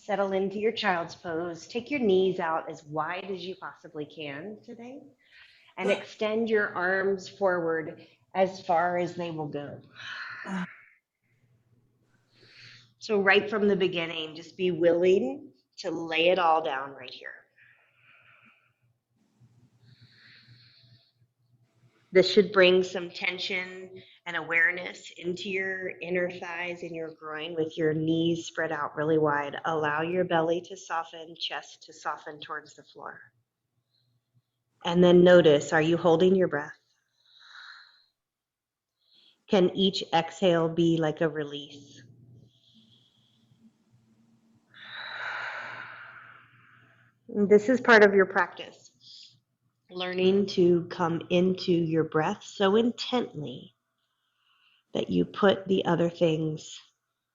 Settle into your child's pose. Take your knees out as wide as you possibly can today, and extend your arms forward as far as they will go. So right from the beginning, just be willing to lay it all down right here. This should bring some tension and awareness into your inner thighs and your groin with your knees spread out really wide. Allow your belly to soften, chest to soften towards the floor. And then notice, are you holding your breath? Can each exhale be like a release? This is part of your practice. Learning to come into your breath so intently that you put the other things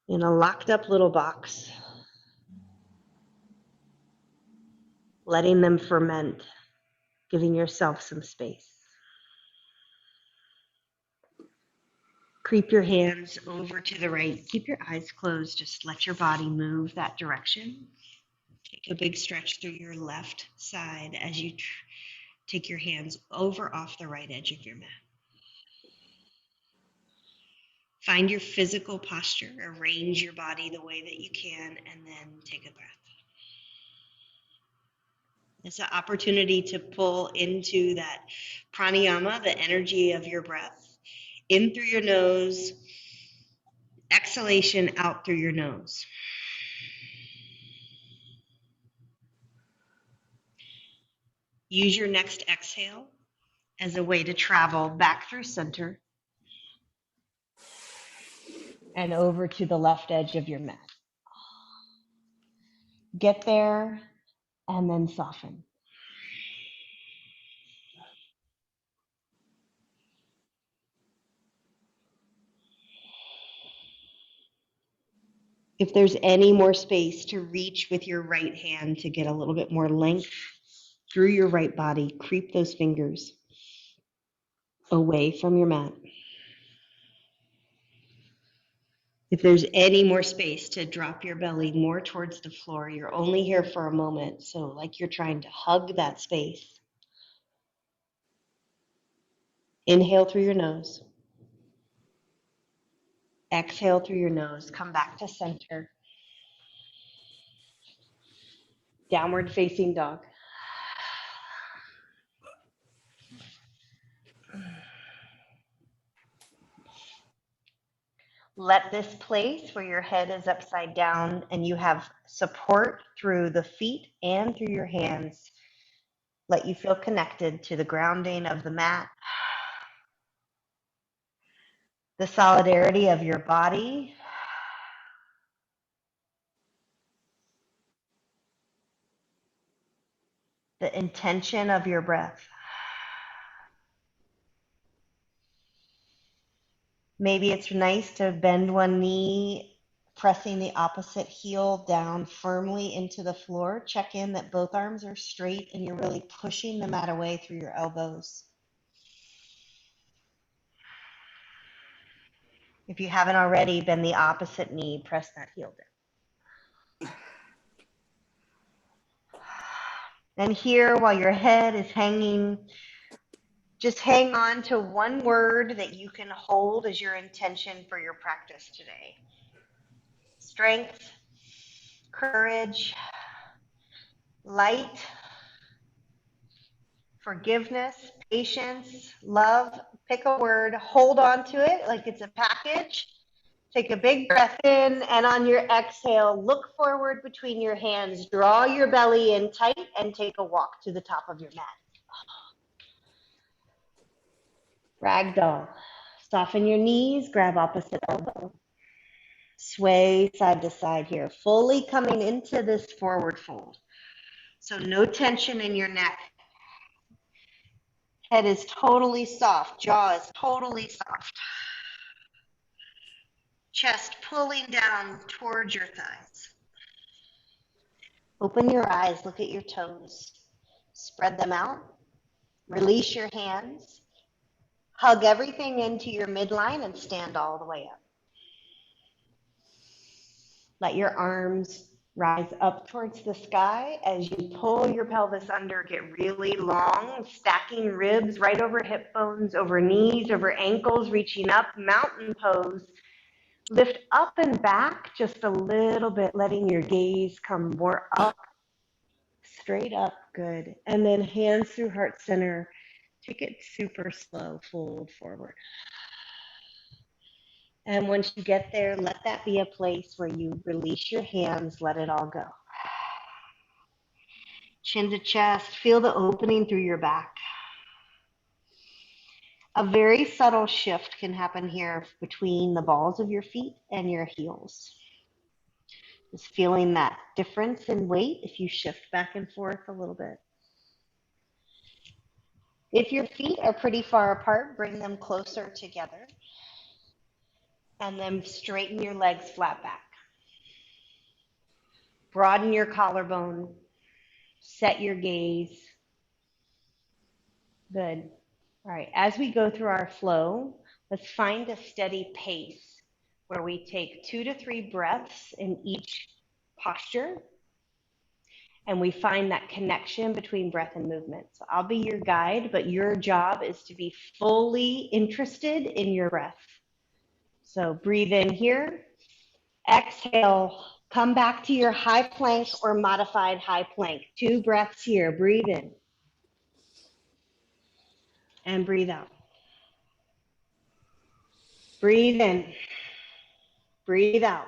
in a locked up little box, letting them ferment, giving yourself some space. Creep your hands over to the right. Keep your eyes closed. Just let your body move that direction. Take a big stretch through your left side as you take your hands over off the right edge of your mat. Find your physical posture. Arrange your body the way that you can, and then take a breath. It's an opportunity to pull into that pranayama, the energy of your breath, in through your nose, exhalation out through your nose. Use your next exhale as a way to travel back through center and over to the left edge of your mat. Get there and then soften. If there's any more space to reach with your right hand to get a little bit more length through your right body, creep those fingers away from your mat. If there's any more space to drop your belly more towards the floor, you're only here for a moment, so like you're trying to hug that space. Inhale through your nose. Exhale through your nose. Come back to center. Downward facing dog. Let this place where your head is upside down and you have support through the feet and through your hands, let you feel connected to the grounding of the mat, the solidarity of your body, the intention of your breath. Maybe it's nice to bend one knee, pressing the opposite heel down firmly into the floor. Check in that both arms are straight and you're really pushing the mat away through your elbows. If you haven't already, bend the opposite knee, press that heel down. And here, while your head is hanging, just hang on to one word that you can hold as your intention for your practice today. Strength, courage, light, forgiveness, patience, love. Pick a word, hold on to it like it's a package. Take a big breath in, and on your exhale, look forward between your hands. Draw your belly in tight and take a walk to the top of your mat. Ragdoll. Soften your knees, grab opposite elbow. Sway side to side here, fully coming into this forward fold. So no tension in your neck. Head is totally soft, jaw is totally soft. Chest pulling down towards your thighs. Open your eyes, look at your toes. Spread them out. Release your hands. Hug everything into your midline and stand all the way up. Let your arms Rise up towards the sky as you pull your pelvis under, get really long, stacking ribs right over hip bones, over knees, over ankles, reaching up, mountain pose. Lift up and back just a little bit, letting your gaze come more up, straight up, good. And then hands through heart center. Take it super slow, fold forward. And once you get there, let that be a place where you release your hands, let it all go. Chin to chest, feel the opening through your back. A very subtle shift can happen here between the balls of your feet and your heels. Just feeling that difference in weight if you shift back and forth a little bit. If your feet are pretty far apart, bring them closer together. And then straighten your legs flat back. Broaden your collarbone. Set your gaze. Good. All right, as we go through our flow, let's find a steady pace where we take 2 to 3 breaths in each posture, and we find that connection between breath and movement. So I'll be your guide, but your job is to be fully interested in your breath. So breathe in here, exhale, come back to your high plank or modified high plank. 2 breaths here, breathe in and breathe out. Breathe in, breathe out.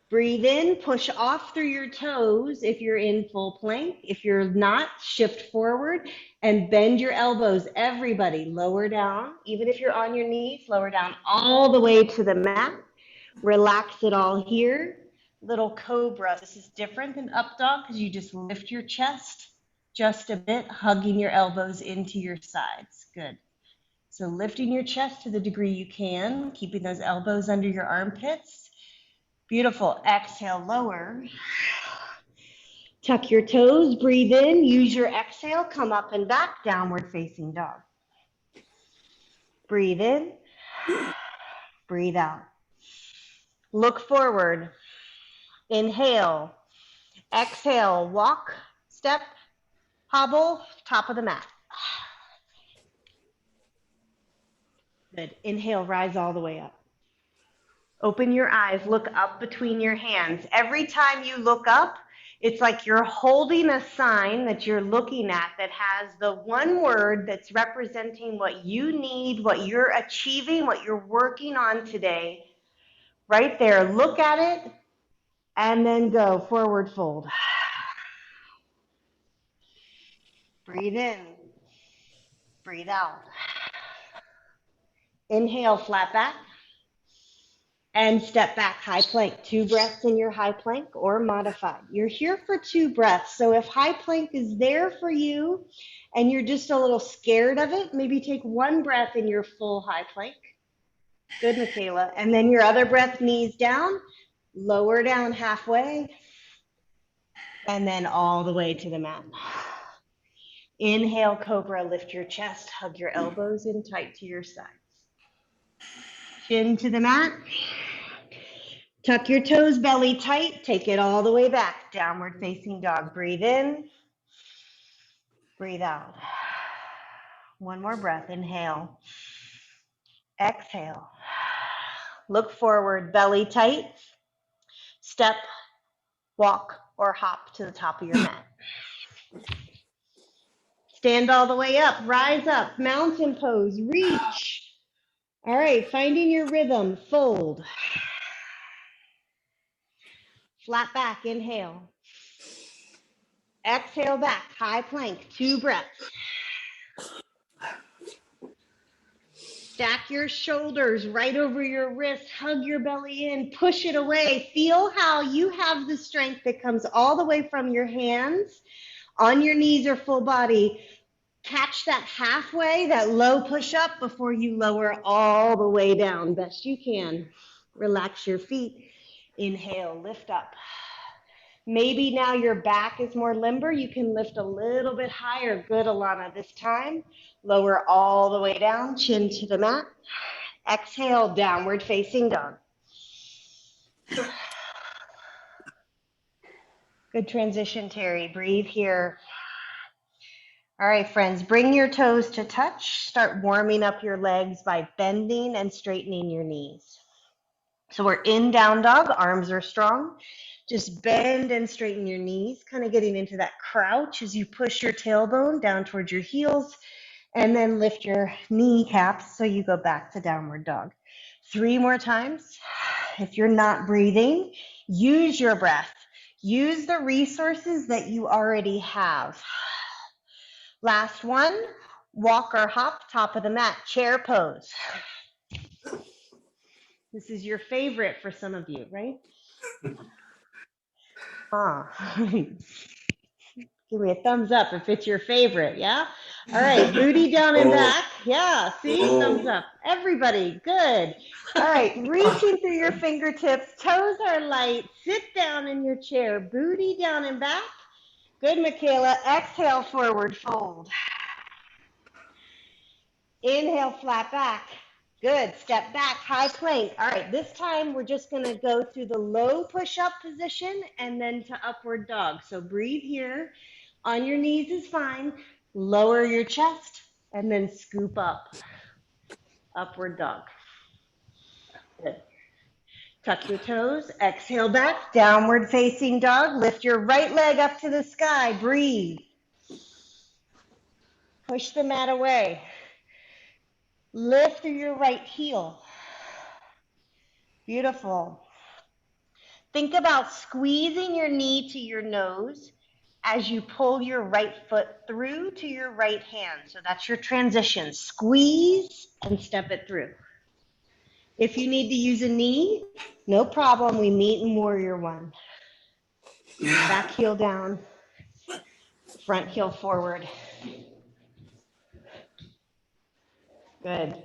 Breathe in, push off through your toes if you're in full plank. If you're not, shift forward and bend your elbows. Everybody, lower down. Even if you're on your knees, lower down all the way to the mat. Relax it all here. Little cobra. This is different than up dog because you just lift your chest just a bit, hugging your elbows into your sides. Good. So lifting your chest to the degree you can, keeping those elbows under your armpits. Beautiful. Exhale, lower. Tuck your toes, breathe in, use your exhale, come up and back, downward facing dog. Breathe in, breathe out. Look forward. Inhale, exhale, walk, step, hobble, top of the mat. Good. Inhale, rise all the way up. Open your eyes, look up between your hands. Every time you look up, it's like you're holding a sign that you're looking at that has the one word that's representing what you need, what you're achieving, what you're working on today. Right there, look at it, and then go forward fold. Breathe in, breathe out. Inhale, flat back. And step back, high plank. 2 breaths in your high plank or modified. You're here for 2 breaths. So if high plank is there for you and you're just a little scared of it, maybe take 1 breath in your full high plank. Good, Michaela. And then your other breath, knees down, lower down halfway, and then all the way to the mat. Inhale, cobra, lift your chest, hug your elbows in tight to your sides. Chin to the mat. Tuck your toes, belly tight, take it all the way back. Downward facing dog. Breathe in, breathe out. 1 more breath, inhale. Exhale. Look forward, belly tight. Step, walk, or hop to the top of your mat. Stand all the way up, rise up, mountain pose, reach. All right, finding your rhythm, fold. Flat back, inhale. Exhale back, high plank, 2 breaths. Stack your shoulders right over your wrists, hug your belly in, push it away. Feel how you have the strength that comes all the way from your hands, on your knees or full body. Catch that halfway, that low push up before you lower all the way down, best you can. Relax your feet. Inhale, lift up. Maybe now your back is more limber. You can lift a little bit higher. Good, Alana, this time. Lower all the way down, chin to the mat. Exhale, downward facing dog. Good transition, Terry. Breathe here. All right, friends, bring your toes to touch. Start warming up your legs by bending and straightening your knees. So we're in down dog, arms are strong. Just bend and straighten your knees, kind of getting into that crouch as you push your tailbone down towards your heels, and then lift your kneecaps so you go back to downward dog. 3 more times. If you're not breathing, use your breath. Use the resources that you already have. Last one, walk or hop, top of the mat, chair pose. This is your favorite for some of you, right? Give me a thumbs up if it's your favorite, yeah? All right, booty down and Oh, back. Yeah, see? Thumbs oh. up. Everybody, good. All right, reaching through your fingertips, toes are light. Sit down in your chair, booty down and back. Good, Michaela. Exhale, forward fold. Inhale, flat back. Good. Step back, high plank. All right, this time we're just going to go through the low push-up position and then to upward dog. So breathe here. On your knees is fine. Lower your chest and then scoop up. Upward dog. Good. Tuck your toes. Exhale back. Downward facing dog. Lift your right leg up to the sky. Breathe. Push the mat away. Lift through your right heel. Beautiful. Think about squeezing your knee to your nose as you pull your right foot through to your right hand. So that's your transition. Squeeze and step it through. If you need to use a knee, no problem. We meet in warrior one. Back heel down, front heel forward. Good.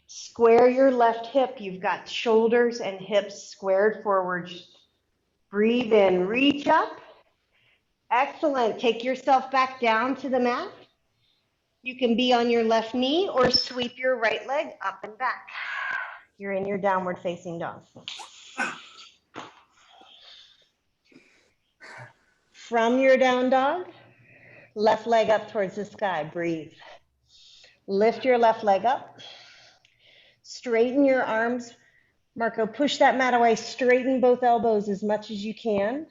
Square your left hip. You've got shoulders and hips squared forward. Breathe in, reach up. Excellent. Take yourself back down to the mat. You can be on your left knee or sweep your right leg up and back. You're in your downward facing dog. From your down dog, left leg up towards the sky. Breathe. Lift your left leg up. Straighten your arms. Marco, push that mat away. Straighten both elbows as much as you can.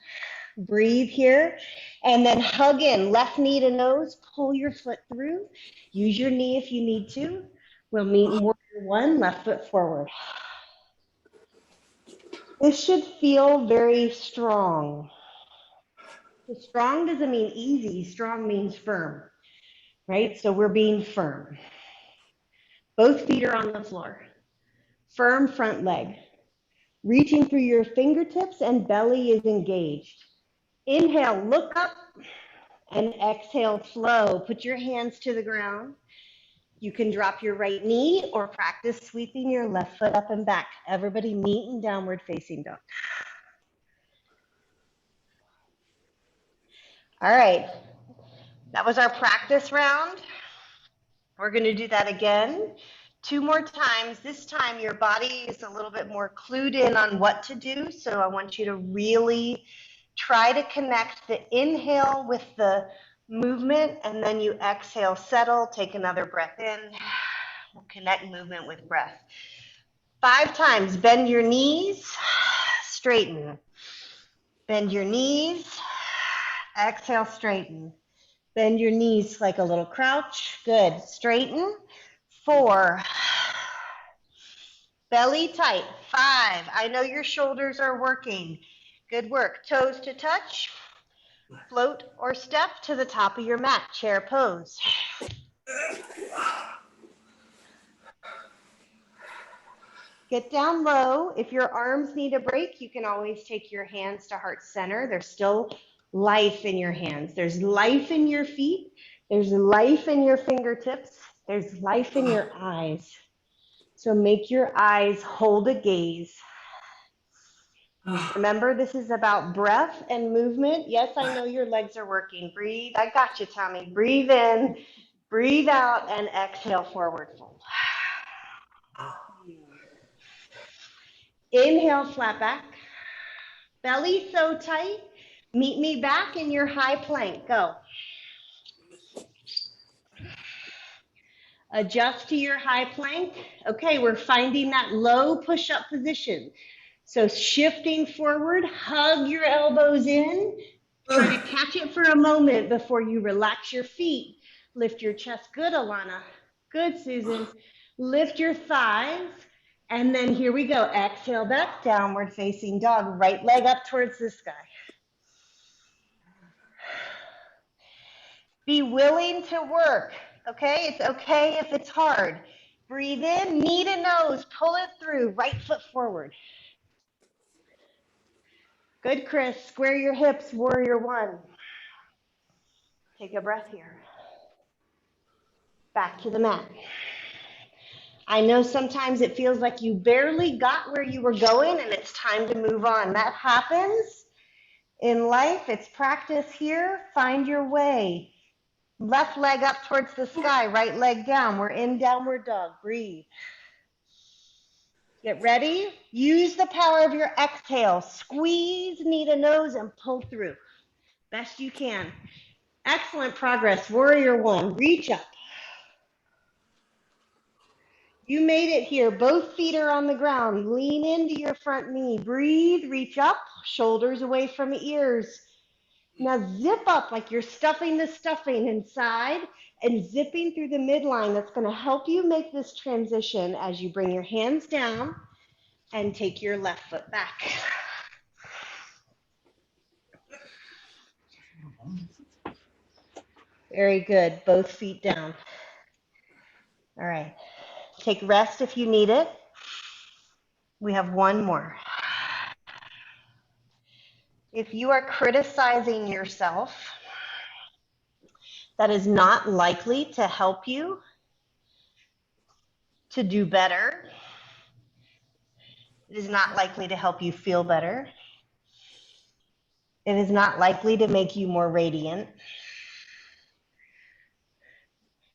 Breathe here. And then hug in. Left knee to nose. Pull your foot through. Use your knee if you need to. We'll meet in warrior one. Left foot forward. This should feel very strong. Strong doesn't mean easy. Strong means firm, right? So we're being firm. Both feet are on the floor. Firm front leg. Reaching through your fingertips and belly is engaged. Inhale, look up, and exhale, flow. Put your hands to the ground. You can drop your right knee or practice sweeping your left foot up and back. Everybody meet in downward facing dog. All right, that was our practice round. We're going to do that again 2 more times. This time your body is a little bit more clued in on what to do. So I want you to really try to connect the inhale with the movement, and then you exhale, settle, take another breath in. We'll connect movement with breath. 5 times. Bend your knees, straighten. Bend your knees, exhale, straighten. Bend your knees like a little crouch. Good. Straighten. 4. Belly tight. 5. I know your shoulders are working. Good work. Toes to touch. Float or step to the top of your mat. Chair pose. Get down low. If your arms need a break, you can always take your hands to heart center. There's still life in your hands. There's life in your feet. There's life in your fingertips. There's life in your eyes. So make your eyes hold a gaze. Remember, this is about breath and movement. Yes, I know your legs are working. Breathe. I got you, Tommy. Breathe in, breathe out, and exhale, forward fold. Inhale, flat back. Belly so tight. Meet me back in your high plank. Go. Adjust to your high plank. Okay, we're finding that low push-up position. So shifting forward, hug your elbows in. Try to catch it for a moment before you relax your feet. Lift your chest. Good, Alana. Good, Susan. Lift your thighs. And then here we go. Exhale back, downward facing dog. Right leg up towards the sky. Be willing to work, okay? It's okay if it's hard. Breathe in, knee to nose, pull it through, right foot forward. Good, Chris. Square your hips, warrior one. Take a breath here. Back to the mat. I know sometimes it feels like you barely got where you were going and it's time to move on. That happens in life. It's practice here. Find your way. Left leg up towards the sky, right leg down. We're in downward dog. Breathe. Get ready. Use the power of your exhale. Squeeze knee to nose and pull through. Best you can. Excellent progress. Warrior one. Reach up. You made it here. Both feet are on the ground. Lean into your front knee. Breathe. Reach up. Shoulders away from ears. Now zip up like you're stuffing the stuffing inside and zipping through the midline. That's going to help you make this transition as you bring your hands down and take your left foot back. Very good. Both feet down. All right. Take rest if you need it. We have one more. If you are criticizing yourself, that is not likely to help you to do better. It is not likely to help you feel better. It is not likely to make you more radiant.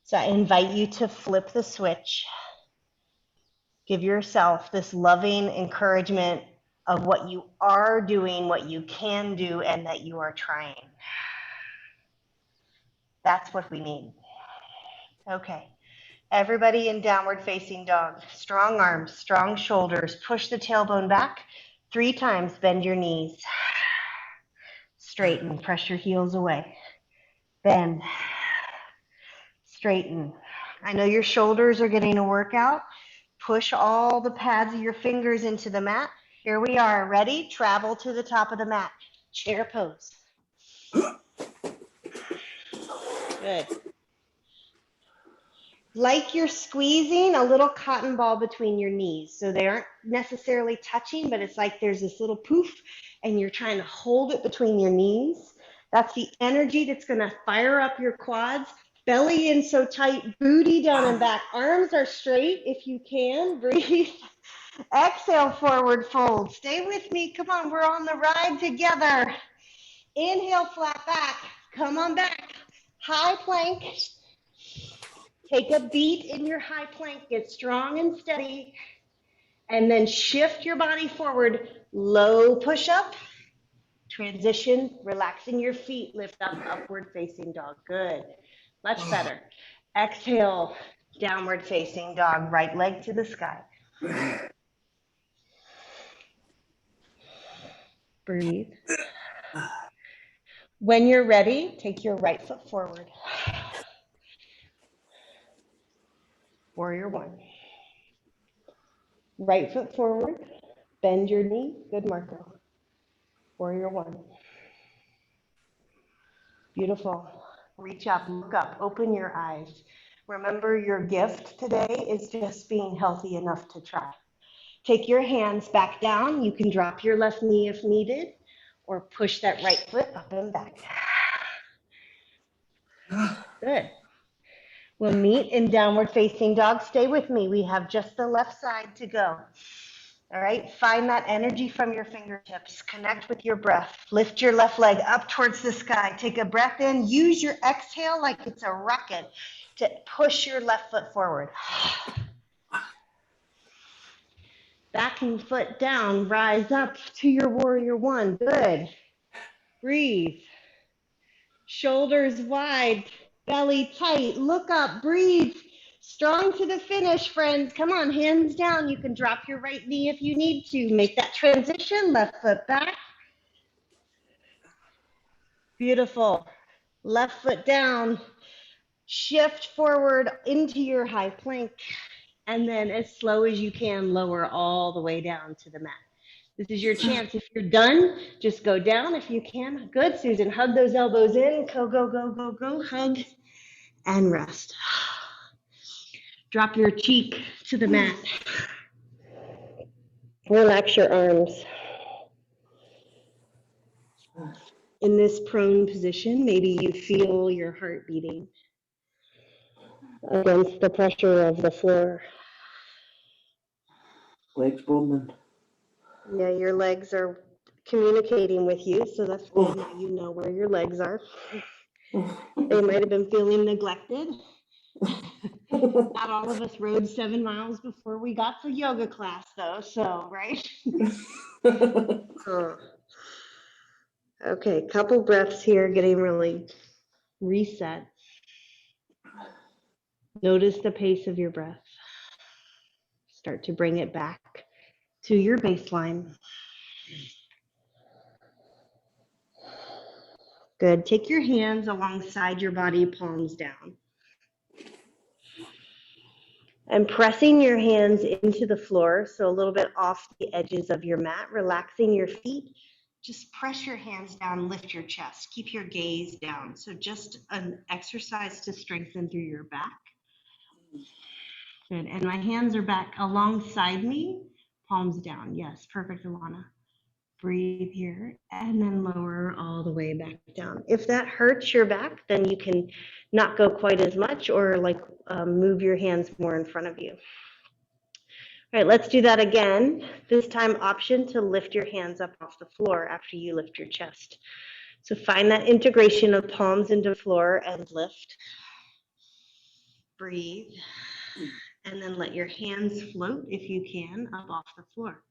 So I invite you to flip the switch. Give yourself this loving encouragement of what you are doing, what you can do, and that you are trying. That's what we need. Okay. Everybody in downward facing dog. Strong arms, strong shoulders. Push the tailbone back. 3 times, bend your knees. Straighten, press your heels away. Bend. Straighten. I know your shoulders are getting a workout. Push all the pads of your fingers into the mat. Here we are. Ready? Travel to the top of the mat. Chair pose. Good. Like you're squeezing a little cotton ball between your knees. So they aren't necessarily touching, but it's like there's this little poof and you're trying to hold it between your knees. That's the energy that's going to fire up your quads. Belly in so tight, booty down and back. Arms are straight if you can. Breathe. Exhale, forward fold. Stay with me. Come on, we're on the ride together. Inhale, flat back. Come on back. High plank. Take a beat in your high plank. Get strong and steady. And then shift your body forward. Low push up. Transition, relaxing your feet. Lift up, upward facing dog. Good. Much better. Exhale, downward facing dog. Right leg to the sky. Breathe. When you're ready, take your right foot forward. Warrior one. Right foot forward. Bend your knee. Good, Marco. Warrior one. Beautiful. Reach up, look up, open your eyes. Remember, your gift today is just being healthy enough to try. Take your hands back down. You can drop your left knee if needed, or push that right foot up and back. Good. We'll meet in downward facing dog. Stay with me. We have just the left side to go. All right, find that energy from your fingertips. Connect with your breath. Lift your left leg up towards the sky. Take a breath in. Use your exhale like it's a rocket to push your left foot forward. Backing foot down, rise up to your warrior one. Good. Breathe. Shoulders wide, belly tight. Look up, breathe. Strong to the finish, friends. Come on, hands down. You can drop your right knee if you need to. Make that transition, left foot back. Beautiful. Left foot down. Shift forward into your high plank. And then as slow as you can, lower all the way down to the mat. This is your chance. If you're done, just go down if you can. Good, Susan. Hug those elbows in. Go, go, go, go, go. Hug and rest. Drop your cheek to the mat. Relax your arms. In this prone position, maybe you feel your heart beating against the pressure of the floor. Legs bumming. Yeah, your legs are communicating with you, so that's good. Now you know where your legs are. They might have been feeling neglected. Not all of us rode 7 miles before we got to yoga class, though, so, right? Okay, couple breaths here, getting really reset. Notice the pace of your breath. Start to bring it back to your baseline. Good. Take your hands alongside your body, palms down. And pressing your hands into the floor, so a little bit off the edges of your mat, relaxing your feet. Just press your hands down, lift your chest. Keep your gaze down. So just an exercise to strengthen through your back. Good. And my hands are back alongside me, palms down. Yes, perfect, Alana. Breathe here and then lower all the way back down. If that hurts your back, then you can not go quite as much or move your hands more in front of you. All right, let's do that again. This time, option to lift your hands up off the floor after you lift your chest. So find that integration of palms into floor and lift. Breathe. And then let your hands float, if you can, up off the floor.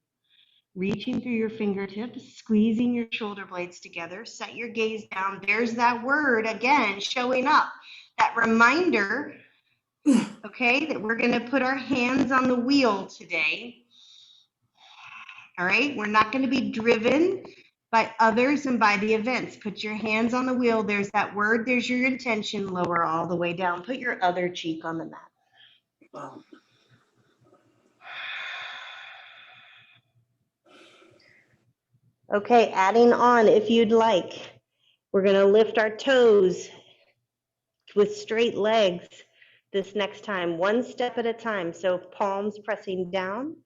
Reaching through your fingertips, squeezing your shoulder blades together, set your gaze down. There's that word again showing up, that reminder, okay, that we're going to put our hands on the wheel today. All right, we're not going to be driven by others and by the events. Put your hands on the wheel. There's that word. There's your intention. Lower all the way down. Put your other cheek on the mat. Wow. Okay, adding on if you'd like. We're going to lift our toes with straight legs this next time, one step at a time. So palms pressing down,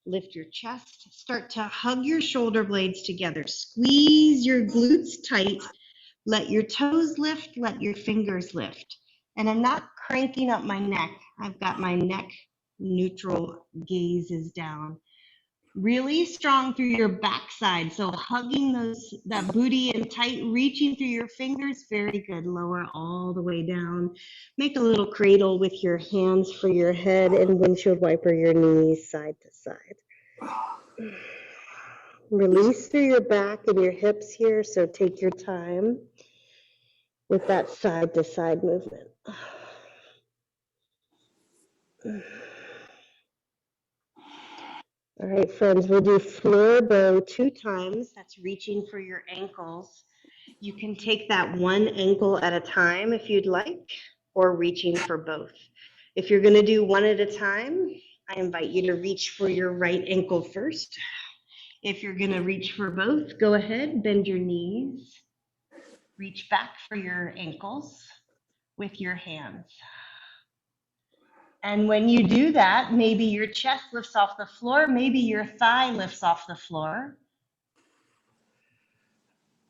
lift your chest, start to hug your shoulder blades together, squeeze your glutes tight, let your toes lift, let your fingers lift. And I'm not cranking up my neck. I've got my neck neutral, gaze is down. Really strong through your backside. So hugging that booty in tight, reaching through your fingers. Very good. Lower all the way down. Make a little cradle with your hands for your head and windshield wiper your knees side to side. Release through your back and your hips here. So take your time with that side to side movement. All right, friends, we'll do floor bow 2 times. That's reaching for your ankles. You can take that one ankle at a time if you'd like, or reaching for both. If you're going to do one at a time, I invite you to reach for your right ankle first. If you're going to reach for both, go ahead, bend your knees. Reach back for your ankles with your hands. And when you do that, maybe your chest lifts off the floor, maybe your thigh lifts off the floor.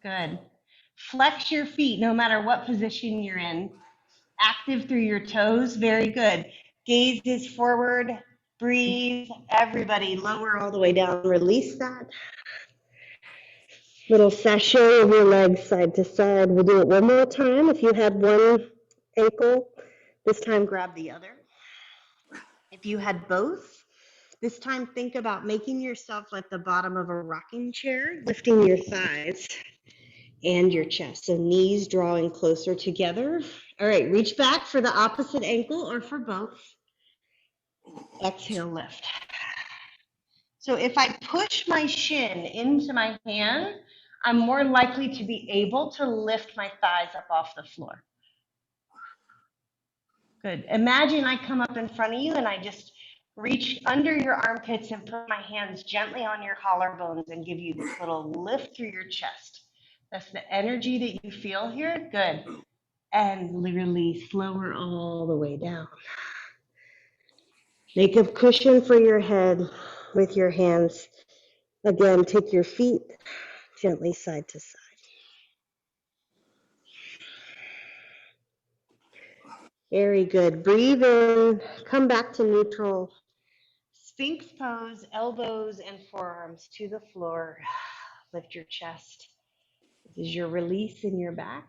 Good. Flex your feet no matter what position you're in. Active through your toes, very good. Gaze is forward, breathe. Everybody lower all the way down, release that. Little sachet of your legs side to side. We'll do it one more time. If you had one ankle, this time grab the other. If you had both, this time think about making yourself like the bottom of a rocking chair, lifting your thighs and your chest. So knees drawing closer together. All right, reach back for the opposite ankle or for both. Exhale, lift. So if I push my shin into my hand, I'm more likely to be able to lift my thighs up off the floor. Good. Imagine I come up in front of you and I just reach under your armpits and put my hands gently on your collarbones and give you this little lift through your chest. That's the energy that you feel here. Good. And release, lower all the way down. Make a cushion for your head with your hands. Again, take your feet gently side to side. Very good. Breathe in, come back to neutral. Sphinx pose, elbows and forearms to the floor. Lift your chest. This is your release in your back.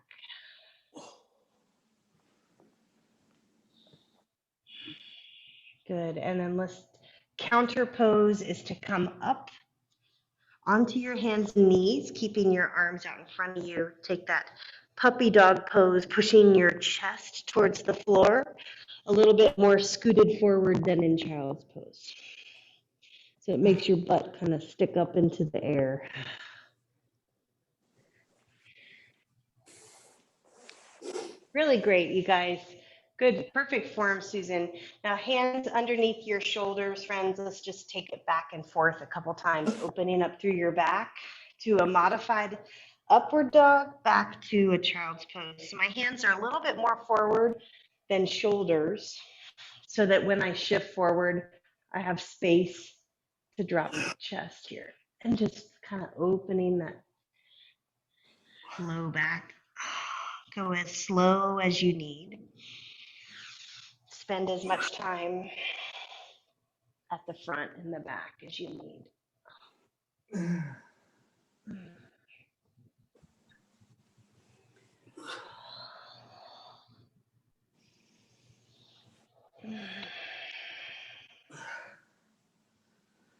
Good. And then let's counter pose is to come up onto your hands and knees, keeping your arms out in front of you. Take that puppy dog pose, pushing your chest towards the floor, a little bit more scooted forward than in child's pose. So it makes your butt kind of stick up into the air. Really great, you guys. Good, perfect form, Susan. Now hands underneath your shoulders, friends. Let's just take it back and forth a couple times, opening up through your back to a modified upward dog, back to a child's pose. So my hands are a little bit more forward than shoulders, so that when I shift forward, I have space to drop the chest here. And just kind of opening that low back. Go as slow as you need. Spend as much time at the front and the back as you need.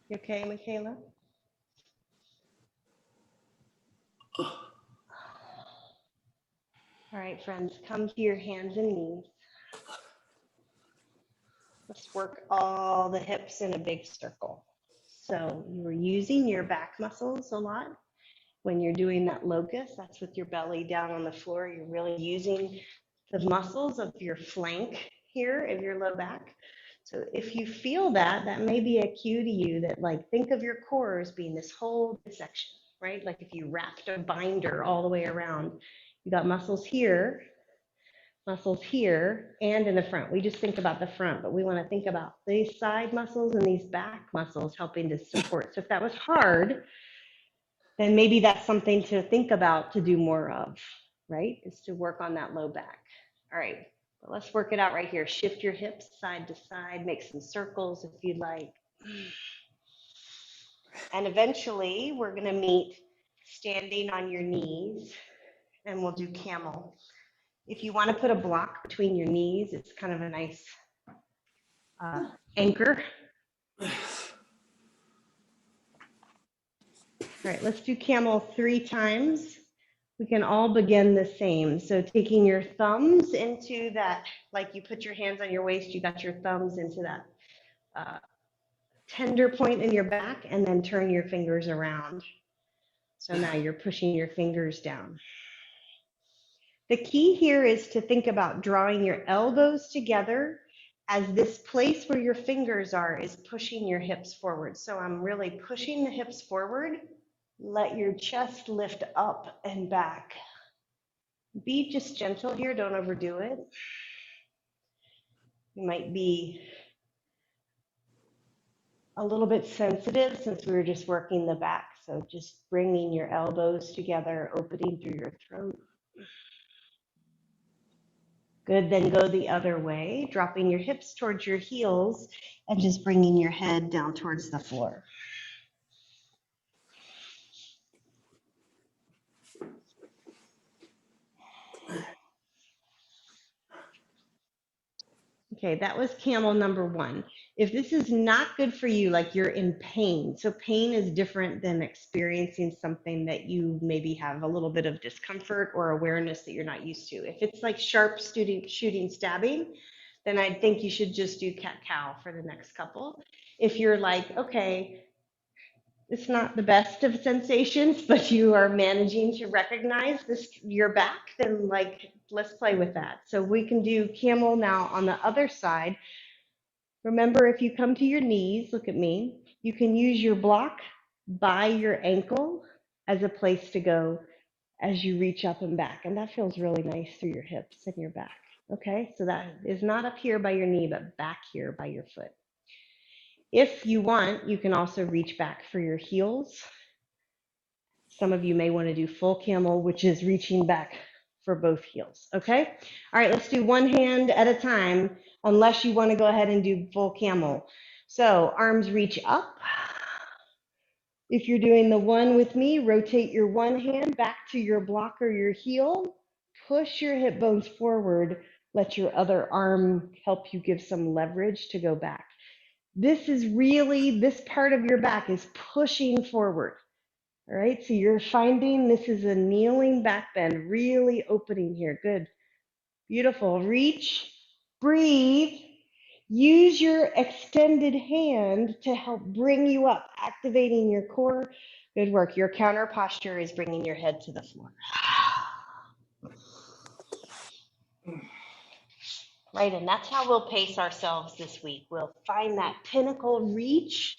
You okay, Michaela? All right, friends, come to your hands and knees. Let's work all the hips in a big circle. So you're using your back muscles a lot. When you're doing that locust, that's with your belly down on the floor. You're really using the muscles of your flank here of your low back. So if you feel that, that may be a cue to you that, like, think of your core as being this whole section, right? Like if you wrapped a binder all the way around, you got muscles here, and in the front. We just think about the front, but we want to think about these side muscles and these back muscles helping to support. So if that was hard, then maybe that's something to think about to do more of, right? Is to work on that low back. All right, but let's work it out right here. Shift your hips side to side, make some circles if you'd like. And eventually we're gonna meet standing on your knees and we'll do camel. If you wanna put a block between your knees, it's kind of a nice anchor. All right, let's do camel 3 times. We can all begin the same. So taking your thumbs into that, like you put your hands on your waist, you got your thumbs into that tender point in your back, and then turn your fingers around. So now you're pushing your fingers down. The key here is to think about drawing your elbows together as this place where your fingers are is pushing your hips forward. So I'm really pushing the hips forward. Let your chest lift up and back. Be just gentle here, don't overdo it. You might be a little bit sensitive since we were just working the back. So just bringing your elbows together, opening through your throat. Good, then go the other way, dropping your hips towards your heels and just bringing your head down towards the floor. Okay, that was camel number 1. If this is not good for you, like you're in pain, so pain is different than experiencing something that you maybe have a little bit of discomfort or awareness that you're not used to. If it's like sharp shooting, stabbing, then I think you should just do cat-cow for the next couple. If you're like, okay, it's not the best of sensations, but you are managing to recognize this your back, then like let's play with that. So we can do camel now on the other side. Remember, if you come to your knees, look at me, you can use your block by your ankle as a place to go as you reach up and back. And that feels really nice through your hips and your back. Okay, so that is not up here by your knee, but back here by your foot. If you want, you can also reach back for your heels. Some of you may want to do full camel, which is reaching back for both heels. Okay? All right, let's do one hand at a time, unless you want to go ahead and do full camel. So arms reach up. If you're doing the one with me, rotate your one hand back to your block or your heel. Push your hip bones forward. Let your other arm help you give some leverage to go back. This is really, this part of your back is pushing forward. All right, so you're finding this is a kneeling back bend, really opening here. Good, beautiful. Reach, breathe. Use your extended hand to help bring you up, activating your core. Good work. Your counter posture is bringing your head to the floor. Right, and that's how we'll pace ourselves this week. We'll find that pinnacle reach.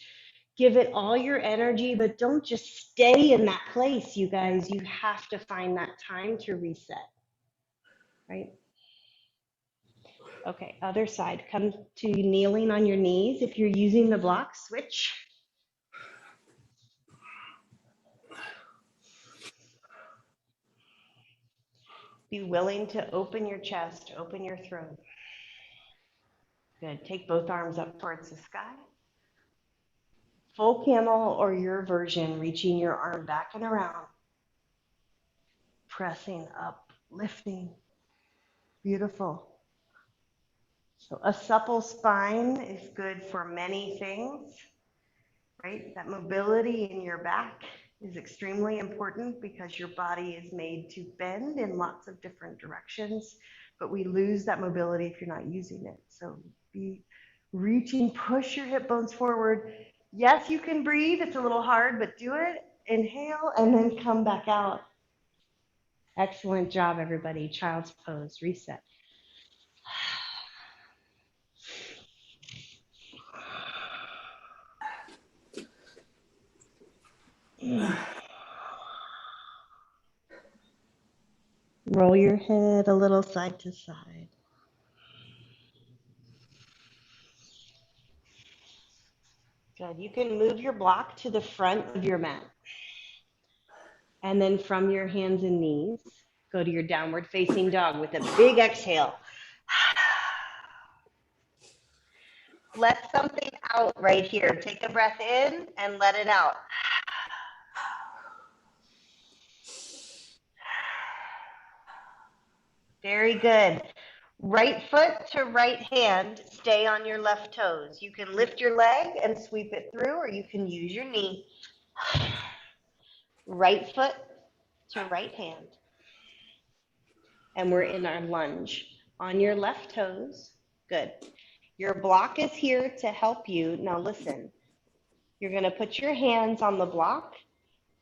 Give it all your energy, but don't just stay in that place, you guys. You have to find that time to reset, right? Okay, other side. Come to kneeling on your knees. If you're using the block, switch. Be willing to open your chest, open your throat. Good. Take both arms up towards the sky. Full camel or your version, reaching your arm back and around. Pressing up, lifting. Beautiful. So a supple spine is good for many things, right? That mobility in your back is extremely important because your body is made to bend in lots of different directions, but we lose that mobility if you're not using it. So be reaching, push your hip bones forward. Yes, you can breathe. It's a little hard, but do it. Inhale and then come back out. Excellent job, everybody. Child's pose, reset. Roll your head a little side to side. Good. You can move your block to the front of your mat. And then from your hands and knees, go to your downward facing dog with a big exhale. Let something out right here. Take a breath in and let it out. Very good. Right foot to right hand, stay on your left toes. You can lift your leg and sweep it through, or you can use your knee. Right foot to right hand. And we're in our lunge. On your left toes. Good. Your block is here to help you. Now listen, you're going to put your hands on the block,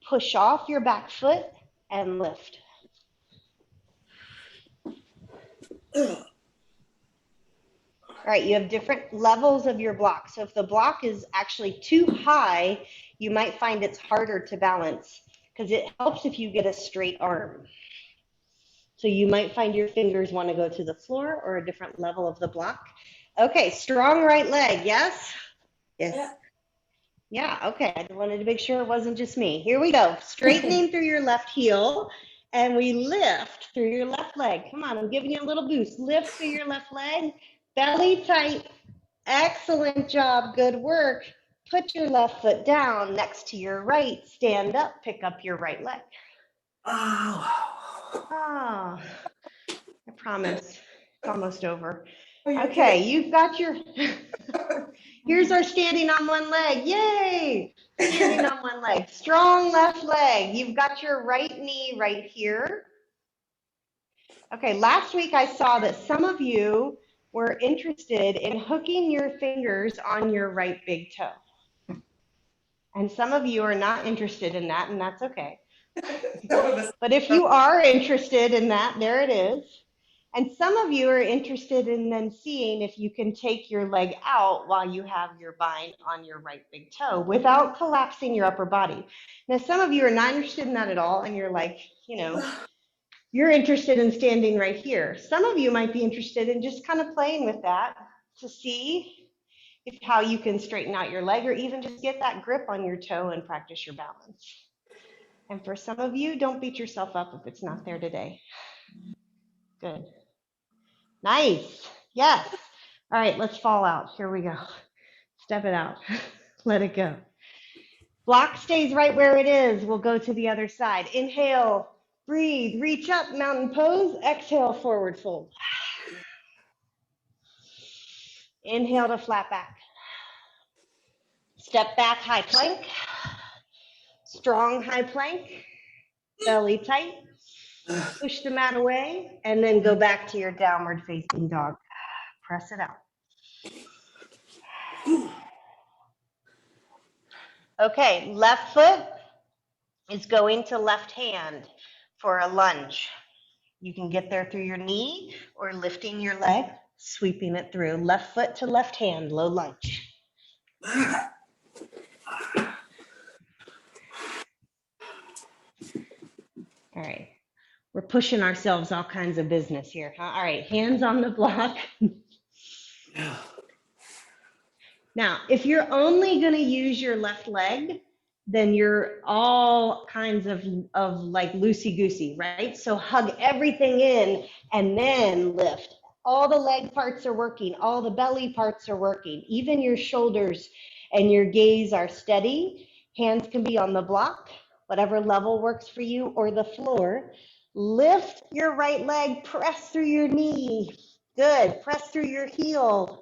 push off your back foot, and lift. All right, you have different levels of your block. So if the block is actually too high, you might find it's harder to balance because it helps if you get a straight arm. So you might find your fingers want to go to the floor or a different level of the block. Okay, strong right leg, yes? Yes. Yeah, okay. I wanted to make sure it wasn't just me. Here we go. Straightening through your left heel, and we lift through your left leg. Come on, I'm giving you a little boost. Lift through your left leg, belly tight. Excellent job, good work. Put your left foot down next to your right. Stand up, pick up your right leg. Oh. Ah, I promise, it's almost over. Oh, you Okay, did. you've got your, here's our standing on one leg. Yay! Standing on one leg. Strong left leg. You've got your right knee right here. Okay, last week I saw that some of you were interested in hooking your fingers on your right big toe. And some of you are not interested in that, and that's okay. But if you are interested in that, there it is. And some of you are interested in then seeing if you can take your leg out while you have your bind on your right big toe without collapsing your upper body. Now, some of you are not interested in that at all, and you're like, you're interested in standing right here. Some of you might be interested in just kind of playing with that to see if how you can straighten out your leg or even just get that grip on your toe and practice your balance. And for some of you, don't beat yourself up if it's not there today. Good. Nice. Yes. All right, let's fall out. Here we go. Step it out. Let it go. Block stays right where it is. We'll go to the other side. Inhale, breathe, reach up, mountain pose. Exhale, forward fold. Inhale to flat back. Step back, high plank. Strong high plank. Belly tight. Push the mat away and then go back to your downward facing dog. Press it out. Okay, left foot is going to left hand for a lunge. You can get there through your knee or lifting your leg, sweeping it through. Left foot to left hand, low lunge. All right, we're pushing ourselves all kinds of business here, huh? All right, hands on the block. Now, if you're only going to use your left leg, then you're all kinds of like loosey-goosey, right? So hug everything in and then lift. All the leg parts are working. All the belly parts are working. Even your shoulders and your gaze are steady. Hands can be on the block, whatever level works for you, or the floor. Lift your right leg, press through your knee. Good. Press through your heel.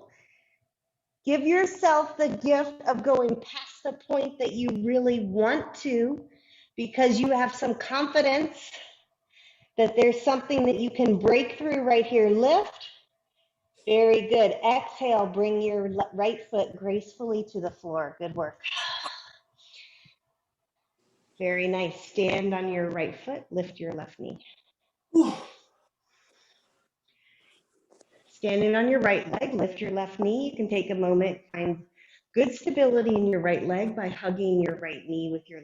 Give yourself the gift of going past the point that you really want to because you have some confidence that there's something that you can break through right here. Lift. Very good. Exhale, bring your right foot gracefully to the floor. Good work. Very nice. Stand on your right foot, lift your left knee. Standing on your right leg, lift your left knee. You can take a moment, find good stability in your right leg by hugging your right knee with your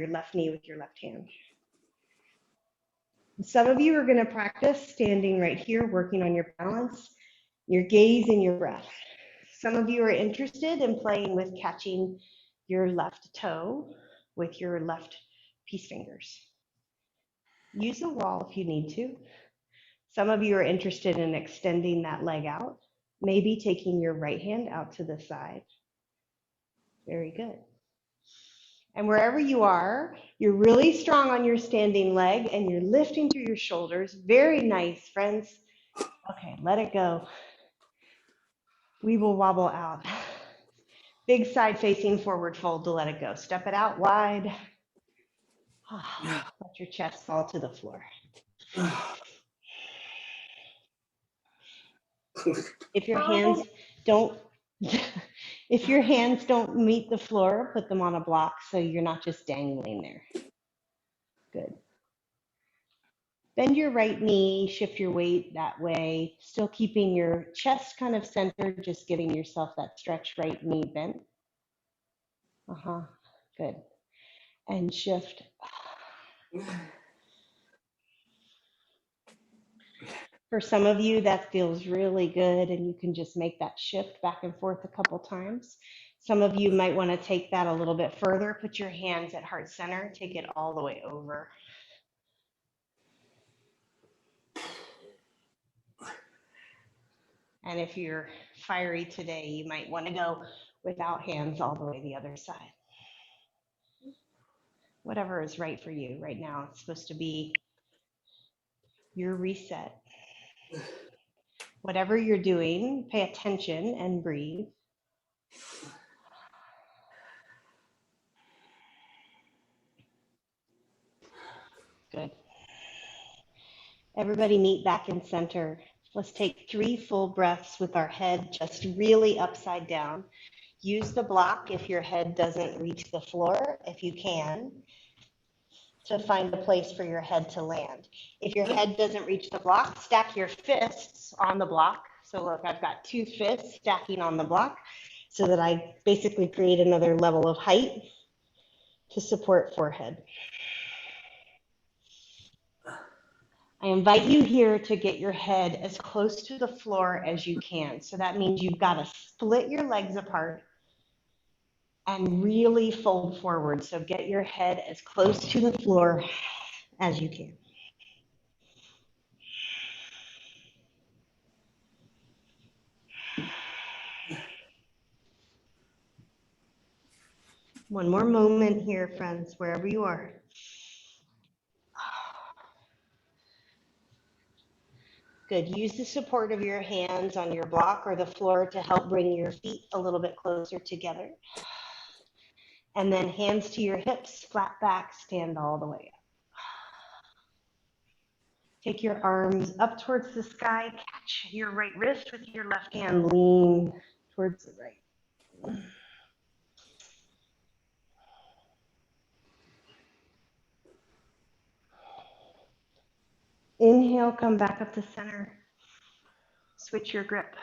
left knee with your left hand. Some of you are going to practice standing right here, working on your balance, your gaze, and your breath. Some of you are interested in playing with catching your left toe with your left peace fingers. Use a wall if you need to. Some of you are interested in extending that leg out, maybe taking your right hand out to the side. Very good. And wherever you are, you're really strong on your standing leg and you're lifting through your shoulders. Very nice, friends. Okay, let it go. We will wobble out. Big side facing forward fold to let it go. Step it out wide. Let your chest fall to the floor. If your hands don't if your hands don't meet the floor, put them on a block so you're not just dangling there. Good. Bend your right knee, shift your weight that way, still keeping your chest kind of centered, just giving yourself that stretch right knee bent. Good. And shift. For some of you, that feels really good, and you can just make that shift back and forth a couple times. Some of you might want to take that a little bit further. Put your hands at heart center, take it all the way over. And if you're fiery today, you might want to go without hands all the way the other side. Whatever is right for you right now. It's supposed to be your reset. Whatever you're doing, pay attention and breathe. Good. Everybody meet back in center. Let's take 3 full breaths with our head just really upside down. Use the block if your head doesn't reach the floor, if you can, to find a place for your head to land. If your head doesn't reach the block, stack your fists on the block. So look, I've got 2 fists stacking on the block so that I basically create another level of height to support forehead. I invite you here to get your head as close to the floor as you can. So that means you've got to split your legs apart and really fold forward. So get your head as close to the floor as you can. One more moment here, friends, wherever you are. Good. Use the support of your hands on your block or the floor to help bring your feet a little bit closer together. And then hands to your hips, flat back, stand all the way up. Take your arms up towards the sky, catch your right wrist with your left hand, lean towards the right. Inhale, come back up to center. Switch your grip.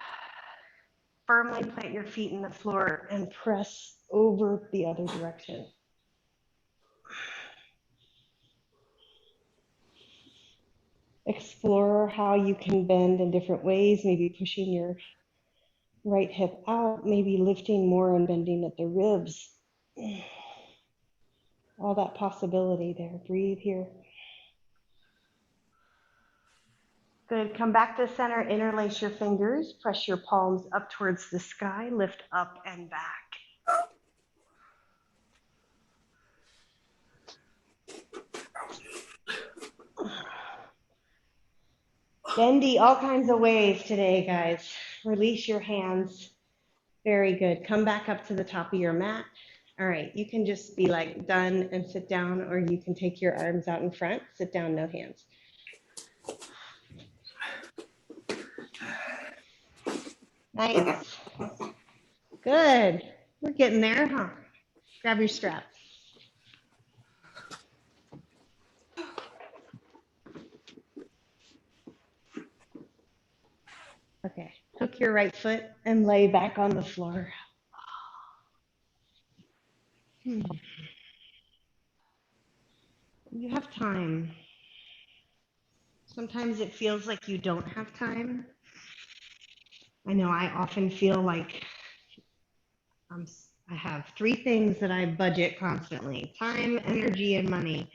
Firmly plant your feet in the floor and press over the other direction. Explore how you can bend in different ways, maybe pushing your right hip out, maybe lifting more and bending at the ribs. All that possibility there. Breathe here. Good. Come back to center, interlace your fingers, press your palms up towards the sky, lift up and back. Bendy all kinds of ways today, guys. Release your hands. Very good. Come back up to the top of your mat. All right, you can just be like done and sit down, or you can take your arms out in front, sit down, no hands. Nice. Good. We're getting there, huh? Grab your strap. Okay, hook your right foot and lay back on the floor. You have time. Sometimes it feels like you don't have time. I know I often feel like I have 3 things that I budget constantly: time, energy, and money.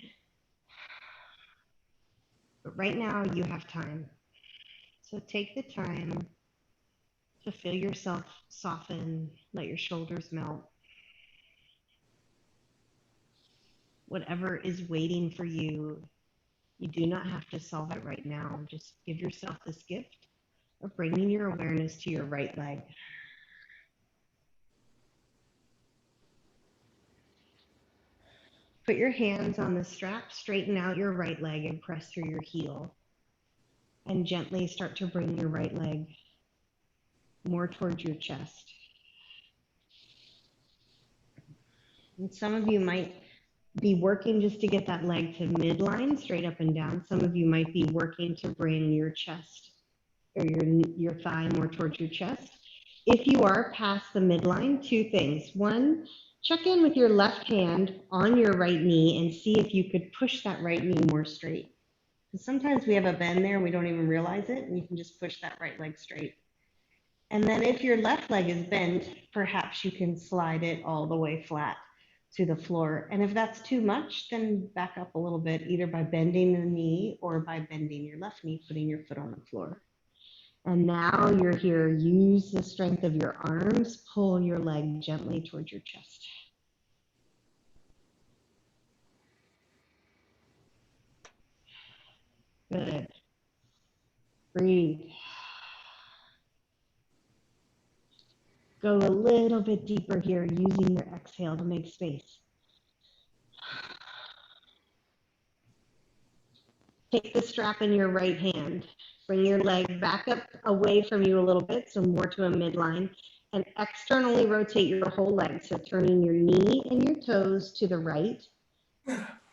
But right now you have time. So take the time to feel yourself soften, let your shoulders melt. Whatever is waiting for you, you do not have to solve it right now. Just give yourself this gift of bringing your awareness to your right leg. Put your hands on the strap, straighten out your right leg and press through your heel. And gently start to bring your right leg more towards your chest. And some of you might be working just to get that leg to midline, straight up and down. Some of you might be working to bring your chest or your thigh more towards your chest. If you are past the midline, 2 things. 1, check in with your left hand on your right knee and see if you could push that right knee more straight. Because sometimes we have a bend there and we don't even realize it, and you can just push that right leg straight. And then if your left leg is bent, perhaps you can slide it all the way flat to the floor. And if that's too much, then back up a little bit, either by bending the knee or by bending your left knee, putting your foot on the floor. And now you're here. Use the strength of your arms. Pull your leg gently towards your chest. Good. Breathe. Go a little bit deeper here, using your exhale to make space. Take the strap in your right hand. Bring your leg back up away from you a little bit, so more to a midline, and externally rotate your whole leg, so turning your knee and your toes to the right.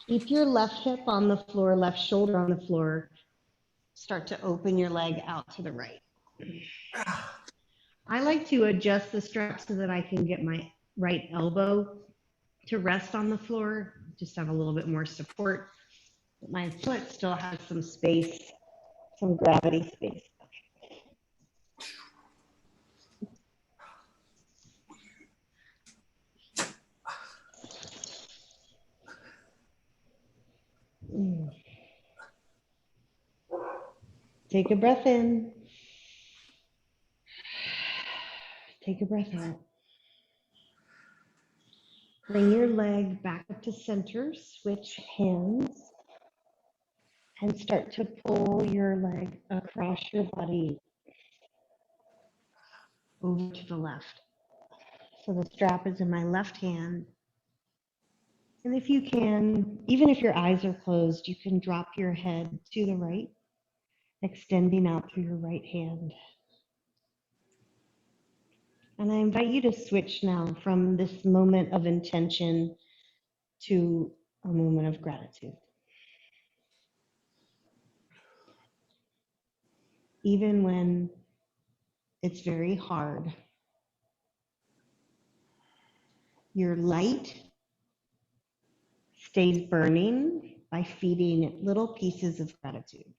Keep your left hip on the floor, left shoulder on the floor. Start to open your leg out to the right. I like to adjust the strap so that I can get my right elbow to rest on the floor, just have a little bit more support. But my foot still has some space, some gravity space. Take a breath in. Take a breath out. Bring your leg back up to center, switch hands, and start to pull your leg across your body over to the left. So the strap is in my left hand. And if you can, even if your eyes are closed, you can drop your head to the right, extending out through your right hand. And I invite you to switch now from this moment of intention to a moment of gratitude. Even when it's very hard, your light stays burning by feeding it little pieces of gratitude.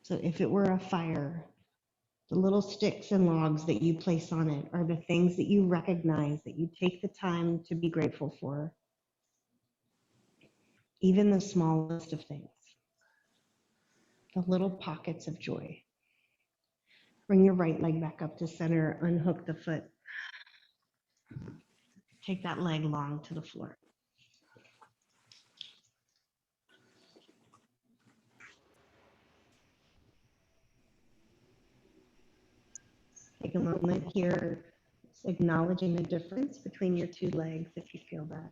So if it were a fire, the little sticks and logs that you place on it are the things that you recognize, that you take the time to be grateful for, even the smallest of things, the little pockets of joy. Bring your right leg back up to center, unhook the foot. Take that leg long to the floor. Take a moment here, acknowledging the difference between your two legs if you feel that.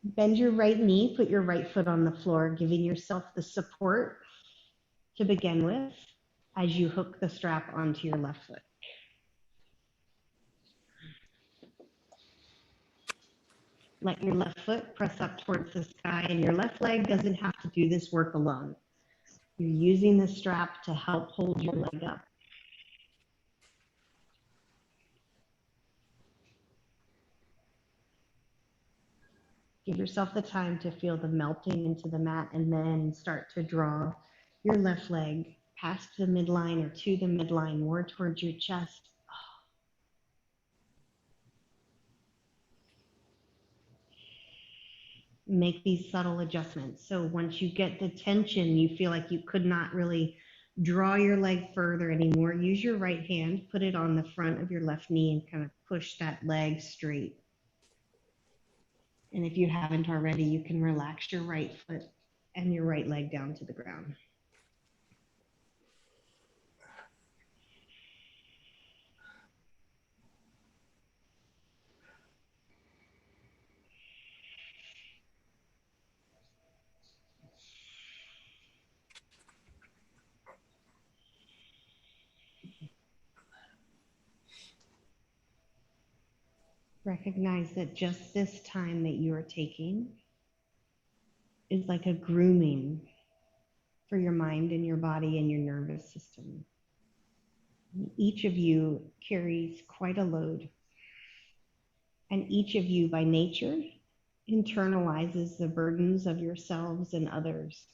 Bend your right knee, put your right foot on the floor, giving yourself the support to begin with as you hook the strap onto your left foot. Let your left foot press up towards the sky, and your left leg doesn't have to do this work alone. You're using the strap to help hold your leg up. Give yourself the time to feel the melting into the mat, and then start to draw your left leg past the midline or to the midline, more towards your chest. Make these subtle adjustments. So once you get the tension, you feel like you could not really draw your leg further anymore, use your right hand, put it on the front of your left knee, and kind of push that leg straight. And if you haven't already, you can relax your right foot and your right leg down to the ground. Recognize that just this time that you are taking is like a grooming for your mind and your body and your nervous system. Each of you carries quite a load. And each of you, by nature, internalizes the burdens of yourselves and others.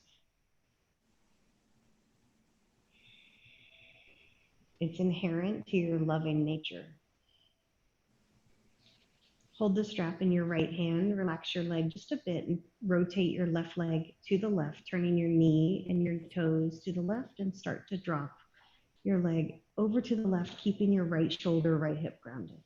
It's inherent to your loving nature. Hold the strap in your right hand, relax your leg just a bit, and rotate your left leg to the left, turning your knee and your toes to the left, and start to drop your leg over to the left, keeping your right shoulder, right hip grounded.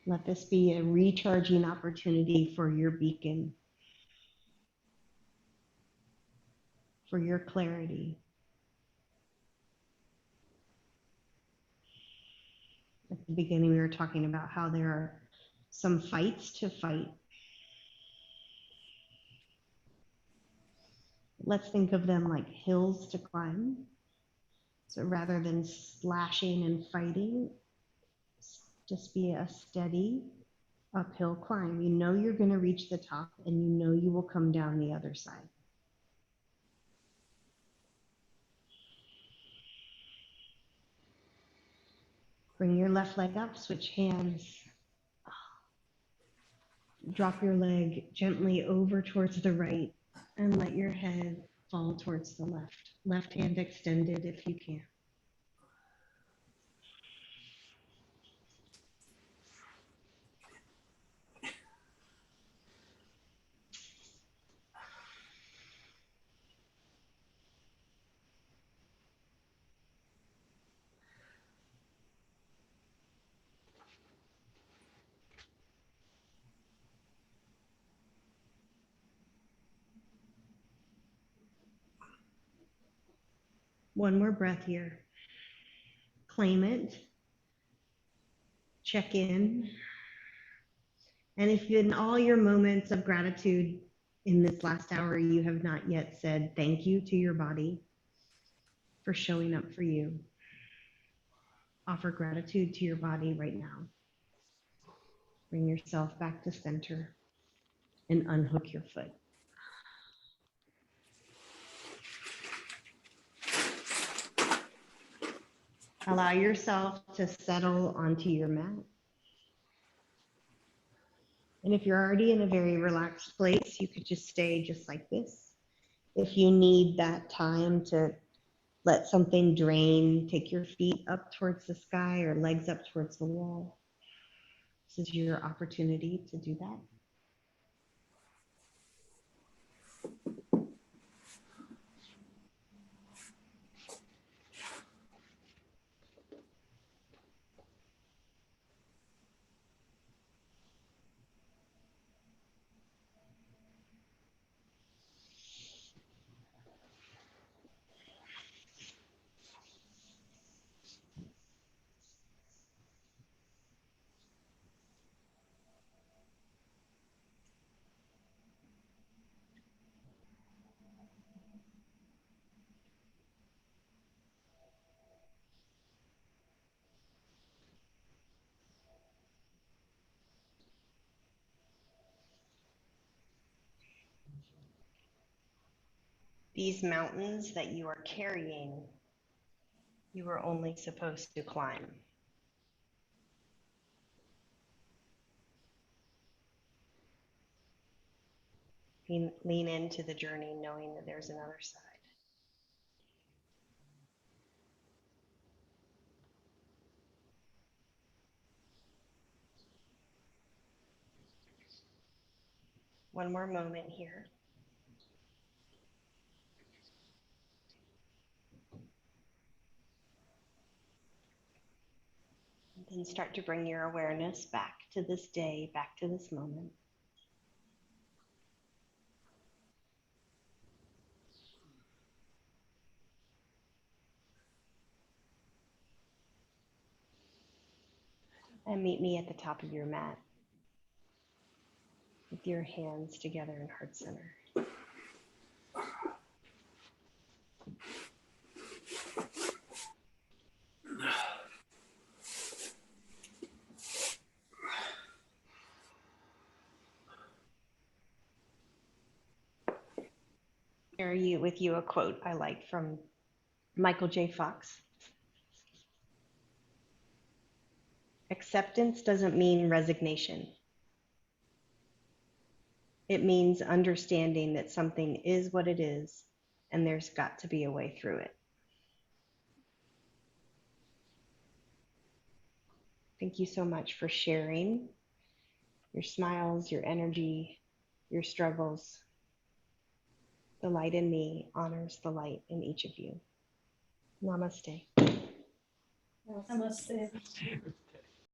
Let this be a recharging opportunity for your beacon, for your clarity. At the beginning, we were talking about how there are some fights to fight. Let's think of them like hills to climb. So rather than slashing and fighting, just be a steady uphill climb. You know you're going to reach the top, and you know you will come down the other side. Bring your left leg up, switch hands. Drop your leg gently over towards the right and let your head fall towards the left. Left hand extended if you can. One more breath here. Claim it. Check in. And if in all your moments of gratitude in this last hour, you have not yet said thank you to your body for showing up for you, offer gratitude to your body right now. Bring yourself back to center and unhook your foot. Allow yourself to settle onto your mat. And if you're already in a very relaxed place, you could just stay just like this. If you need that time to let something drain, take your feet up towards the sky or legs up towards the wall. This is your opportunity to do that. These mountains that you are carrying, you are only supposed to climb. Lean into the journey knowing that there's another side. One more moment here. And then start to bring your awareness back to this day, back to this moment. And meet me at the top of your mat with your hands together in heart center. Share with you a quote I like from Michael J. Fox. Acceptance doesn't mean resignation. It means understanding that something is what it is, and there's got to be a way through it. Thank you so much for sharing your smiles, your energy, your struggles. The light in me honors the light in each of you. Namaste. Namaste.